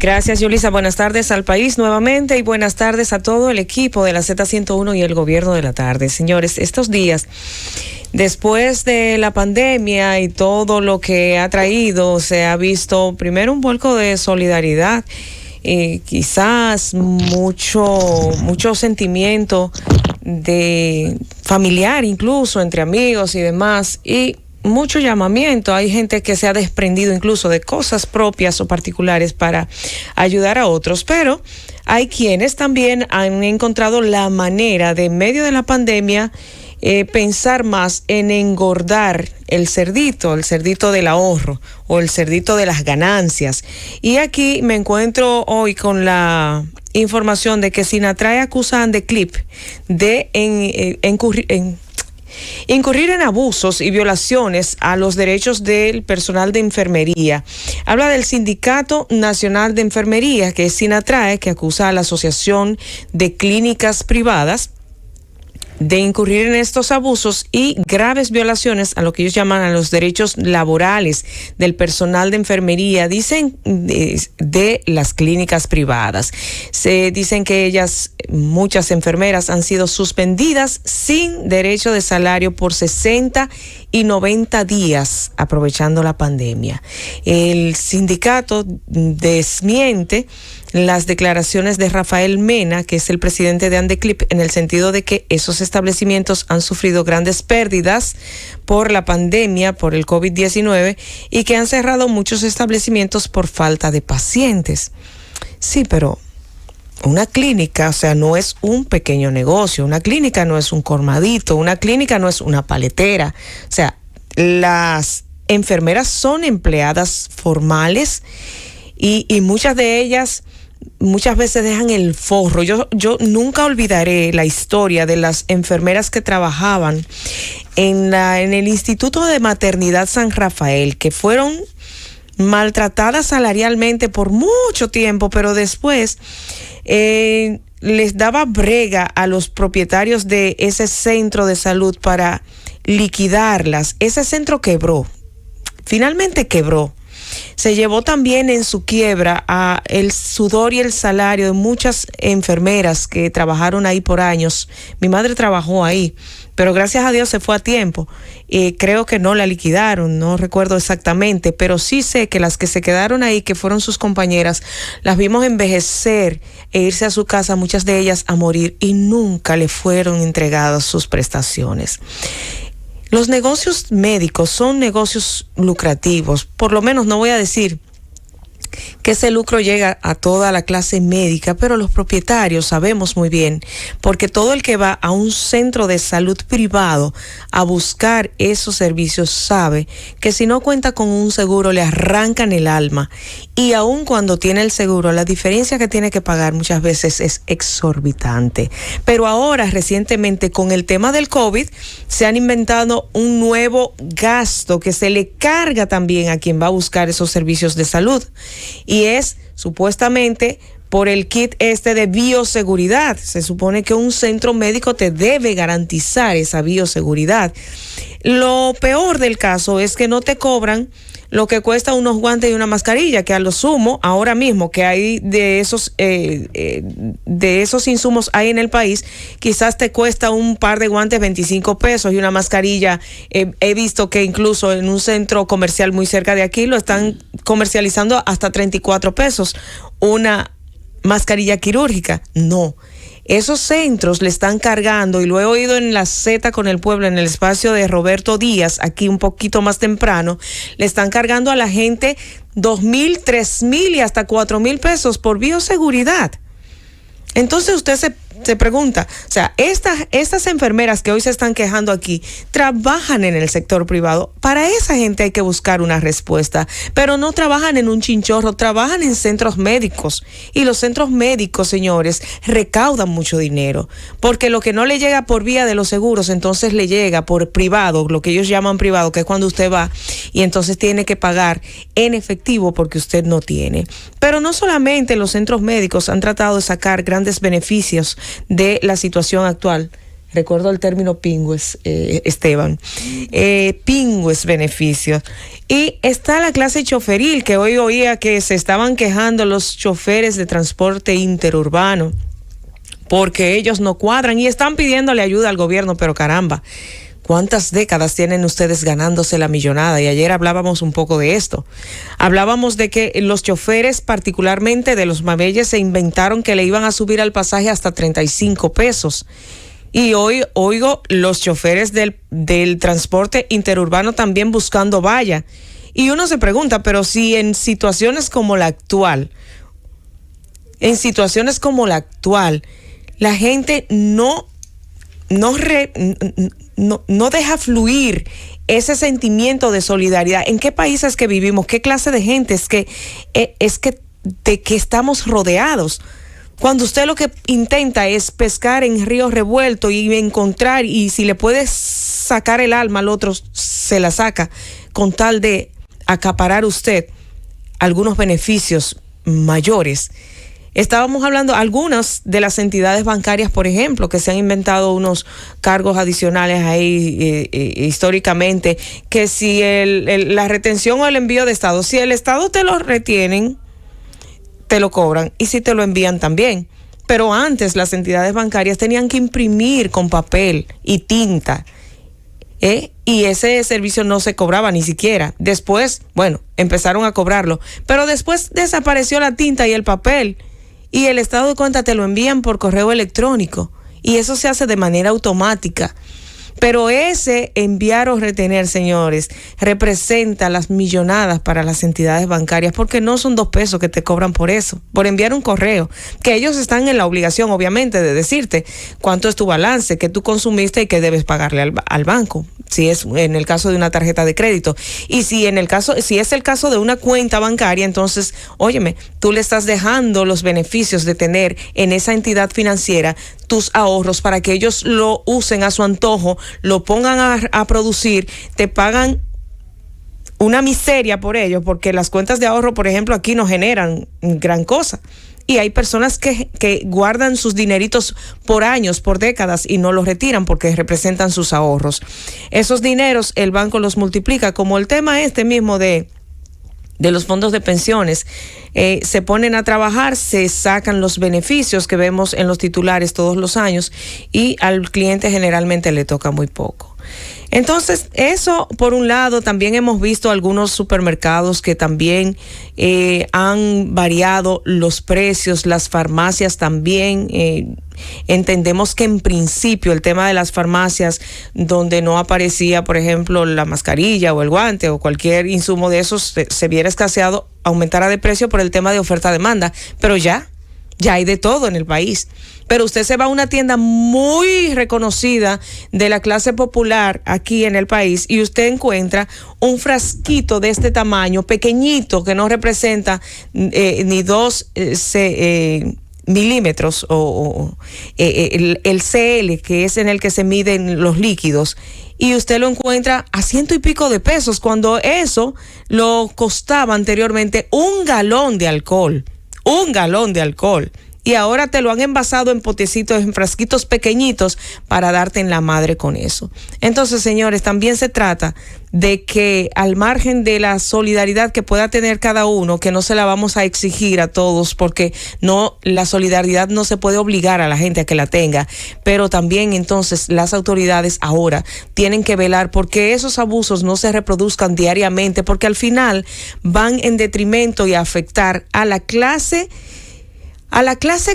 Gracias, Yulisa. Buenas tardes al país nuevamente y buenas tardes a todo el equipo de la Z101 y el gobierno de la tarde. Señores, estos días, después de la pandemia y todo lo que ha traído, se ha visto primero un vuelco de solidaridad, quizás mucho sentimiento de familiar, incluso entre amigos y demás, y mucho llamamiento. Hay gente que se ha desprendido incluso de cosas propias o particulares para ayudar a otros, pero hay quienes también han encontrado la manera de, en medio de la pandemia, pensar más en engordar el cerdito del ahorro o el cerdito de las ganancias. Y aquí me encuentro hoy con la información de que Sinatrae acusa a Andeclip de incurrir en abusos y violaciones a los derechos del personal de enfermería. Habla del Sindicato Nacional de Enfermería, que es Sinatrae, que acusa a la Asociación de Clínicas Privadas de incurrir en estos abusos y graves violaciones a lo que ellos llaman a los derechos laborales del personal de enfermería, dicen de las clínicas privadas. Se dicen que muchas enfermeras han sido suspendidas sin derecho de salario por 60 y 90 días, aprovechando la pandemia. El sindicato desmiente las declaraciones de Rafael Mena, que es el presidente de Andeclip, en el sentido de que esos establecimientos han sufrido grandes pérdidas por la pandemia, por el COVID-19, y que han cerrado muchos establecimientos por falta de pacientes. Sí, pero una clínica, o sea, no es un pequeño negocio, una clínica no es un colmadito, una clínica no es una paletera. O sea, las enfermeras son empleadas formales y muchas de ellas muchas veces dejan el forro. Yo nunca olvidaré la historia de las enfermeras que trabajaban en el Instituto de Maternidad San Rafael, que fueron maltratadas salarialmente por mucho tiempo, pero después les daba brega a los propietarios de ese centro de salud para liquidarlas. Ese centro quebró, finalmente quebró. Se llevó también en su quiebra a el sudor y el salario de muchas enfermeras que trabajaron ahí por años. Mi madre trabajó ahí, pero gracias a Dios se fue a tiempo. Creo que no la liquidaron, no recuerdo exactamente, pero sí sé que las que se quedaron ahí, que fueron sus compañeras, las vimos envejecer e irse a su casa, muchas de ellas a morir, y nunca le fueron entregadas sus prestaciones. Los negocios médicos son negocios lucrativos, por lo menos no voy a decir que ese lucro llega a toda la clase médica, pero los propietarios sabemos muy bien, porque todo el que va a un centro de salud privado a buscar esos servicios sabe que si no cuenta con un seguro le arrancan el alma, y aun cuando tiene el seguro, la diferencia que tiene que pagar muchas veces es exorbitante. Pero ahora, recientemente, con el tema del COVID, se han inventado un nuevo gasto que se le carga también a quien va a buscar esos servicios de salud, y es supuestamente por el kit de bioseguridad. Se supone que un centro médico te debe garantizar esa bioseguridad. Lo peor del caso es que no te cobran lo que cuesta unos guantes y una mascarilla, que a lo sumo, ahora mismo que hay de esos insumos hay en el país, quizás te cuesta un par de guantes 25 pesos y una mascarilla. He visto que incluso en un centro comercial muy cerca de aquí lo están comercializando hasta 34 pesos una mascarilla quirúrgica. No. Esos centros le están cargando, y lo he oído en la Z con el pueblo, en el espacio de Roberto Díaz, aquí un poquito más temprano, le están cargando a la gente 2,000, 3,000 y hasta 4,000 pesos por bioseguridad. Entonces usted se pregunta, o sea, estas enfermeras que hoy se están quejando aquí trabajan en el sector privado. Para esa gente hay que buscar una respuesta, pero no trabajan en un chinchorro, trabajan en centros médicos, y los centros médicos, señores, recaudan mucho dinero, porque lo que no le llega por vía de los seguros, entonces le llega por privado, lo que ellos llaman privado, que es cuando usted va y entonces tiene que pagar en efectivo porque usted no tiene. Pero no solamente los centros médicos han tratado de sacar grandes beneficios de la situación actual. recuerdo el término pingües, Esteban, pingües beneficios. Y está la clase choferil, que hoy oía que se estaban quejando los choferes de transporte interurbano, porque ellos no cuadran y están pidiéndole ayuda al gobierno, pero caramba, ¿cuántas décadas tienen ustedes ganándose la millonada? Y ayer hablábamos un poco de esto. Hablábamos de que los choferes, particularmente de los mameyes, se inventaron que le iban a subir al pasaje hasta 35 pesos. Y hoy oigo los choferes del transporte interurbano también buscando valla. Y uno se pregunta, pero si en situaciones como la actual, la gente no deja fluir ese sentimiento de solidaridad. ¿En qué países que vivimos? ¿Qué clase de gente de que estamos rodeados? Cuando usted lo que intenta es pescar en río revuelto y encontrar, y si le puede sacar el alma al otro, se la saca, con tal de acaparar usted algunos beneficios mayores. Estábamos hablando algunas de las entidades bancarias, por ejemplo, que se han inventado unos cargos adicionales ahí históricamente, que si la retención o el envío de Estado, si el Estado te lo retienen, te lo cobran, y si te lo envían también. Pero antes las entidades bancarias tenían que imprimir con papel y tinta, y ese servicio no se cobraba ni siquiera. Después, bueno, empezaron a cobrarlo, pero después desapareció la tinta y el papel, y el estado de cuenta te lo envían por correo electrónico, y eso se hace de manera automática. Pero ese enviar o retener, señores, representa las millonadas para las entidades bancarias, porque no son 2 pesos que te cobran por eso, por enviar un correo, que ellos están en la obligación, obviamente, de decirte cuánto es tu balance, qué tú consumiste y qué debes pagarle al banco, si es en el caso de una tarjeta de crédito. Y si es el caso de una cuenta bancaria, entonces, óyeme, tú le estás dejando los beneficios de tener en esa entidad financiera tus ahorros para que ellos lo usen a su antojo, lo pongan a producir, te pagan una miseria por ello, porque las cuentas de ahorro, por ejemplo, aquí no generan gran cosa. Y hay personas que guardan sus dineritos por años, por décadas, y no los retiran porque representan sus ahorros. Esos dineros el banco los multiplica, como el tema mismo de los fondos de pensiones. Se ponen a trabajar, se sacan los beneficios que vemos en los titulares todos los años, y al cliente generalmente le toca muy poco. Entonces, eso por un lado. También hemos visto algunos supermercados que también han variado los precios, las farmacias también. Entendemos que en principio el tema de las farmacias, donde no aparecía, por ejemplo, la mascarilla o el guante o cualquier insumo de esos, se viera escaseado, aumentara de precio por el tema de oferta-demanda, pero ya hay de todo en el país. Pero usted se va a una tienda muy reconocida de la clase popular aquí en el país y usted encuentra un frasquito de este tamaño, pequeñito, que no representa ni 2 milímetros, o el CL, que es en el que se miden los líquidos, y usted lo encuentra a 100 y pico de pesos, cuando eso lo costaba anteriormente un galón de alcohol. Y ahora te lo han envasado en potecitos, en frasquitos pequeñitos, para darte en la madre con eso. Entonces, señores, también se trata de que, al margen de la solidaridad que pueda tener cada uno, que no se la vamos a exigir a todos, porque la solidaridad no se puede obligar a la gente a que la tenga, pero también entonces las autoridades ahora tienen que velar porque esos abusos no se reproduzcan diariamente, porque al final van en detrimento y a afectar a la clase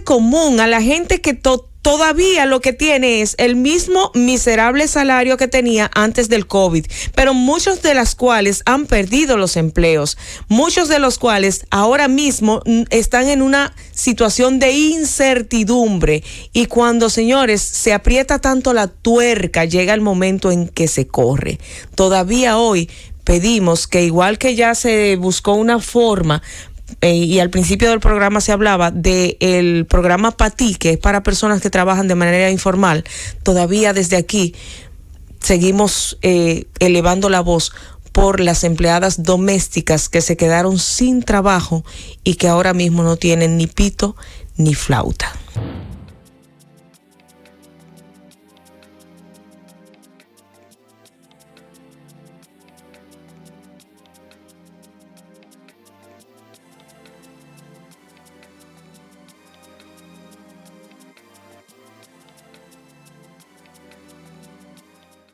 común, a la gente que todavía lo que tiene es el mismo miserable salario que tenía antes del COVID, pero muchos de las cuales han perdido los empleos, muchos de los cuales ahora mismo están en una situación de incertidumbre. Y cuando, señores, se aprieta tanto la tuerca, llega el momento en que se corre. Todavía hoy pedimos que, igual que ya se buscó una forma, y al principio del programa se hablaba del programa PATI, que es para personas que trabajan de manera informal, todavía desde aquí seguimos elevando la voz por las empleadas domésticas que se quedaron sin trabajo y que ahora mismo no tienen ni pito ni flauta.